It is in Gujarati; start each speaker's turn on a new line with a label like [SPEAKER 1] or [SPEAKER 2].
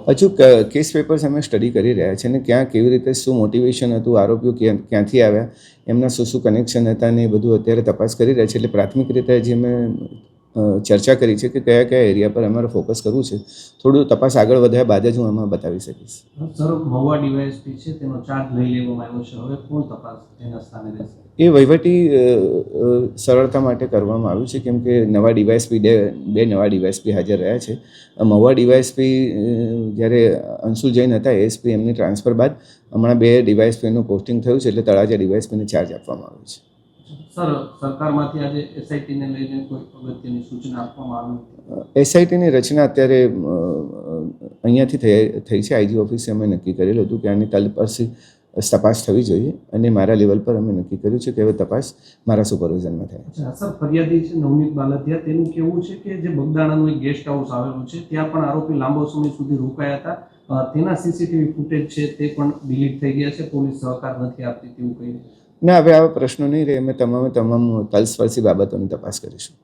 [SPEAKER 1] હજુ કેસ પેપર્સ અમે સ્ટડી કરી રહ્યા છીએ અને ક્યાં કેવી રીતે શું મોટિવેશન હતું, આરોપીઓ ક્યાંથી આવ્યા, એમના શું શું કનેક્શન હતા ને એ બધું અત્યારે તપાસ કરી રહ્યા છે. એટલે પ્રાથમિક રીતે હજી અમે ચર્ચા કરી છે કે કયા કયા એરિયા પર અમારે ફોકસ કરવું છે. થોડું તપાસ આગળ વધ્યા બાદ જ હું આમાં બતાવી શકીશ.
[SPEAKER 2] સર, મહુવા ડીવાયએસપી છે તેનો ચાર્જ લઈ લેવામાં આવ્યો છે, હવે કોણ તપાસ તેના સ્થાને રહેશે?
[SPEAKER 1] એ વહીવટી સરળતા માટે કરવામાં આવ્યું છે, કેમ કે નવા ડીવાયએસપી બે નવા ડીવાયએસપી હાજર રહ્યા છે. મહુવા ડીવાયએસપી જ્યારે અંશુલ જૈન હતા એએસપી, એમની ટ્રાન્સફર બાદ હમણાં બે ડીવાયએસપીનું પોસ્ટિંગ થયું છે, એટલે તળાજા ડીવાયએસપીને ચાર્જ આપવામાં આવ્યો છે.
[SPEAKER 2] સર, સરકારમાંથી આજે એસઆઈટીને લઈને કોઈ અગત્યની સૂચના આપવામાં આવી?
[SPEAKER 1] એસઆઈટીની રચના અત્યારે અહીંયાથી થઈ છે. આઈજી ઓફિસે અમે નક્કી કરેલું હતું કે આની તલપરથી તપાસ થવી જોઈએ અને મારા લેવલ પર અમે નક્કી કર્યું છે કે હવે તપાસ મારા સુપરવિઝનમાં થાય.
[SPEAKER 2] સર, ફરિયાદી છે નવનીત બાલદિયા, તેનું કહેવું છે કે જે બગદાણાનું એક ગેસ્ટ હાઉસ આવેલું છે ત્યાં પણ આરોપી લાંબો સમય સુધી રોકાયા હતા, તેના સીસીટીવી ફૂટેજ છે તે પણ ડિલીટ થઈ ગયા છે, પોલીસ સહકાર નથી આપતી તેવું કહીને.
[SPEAKER 1] ના, હવે આવા પ્રશ્નો નહીં રહે. અમે તમામ તલસ્પર્શી બાબતોની તપાસ કરીશું.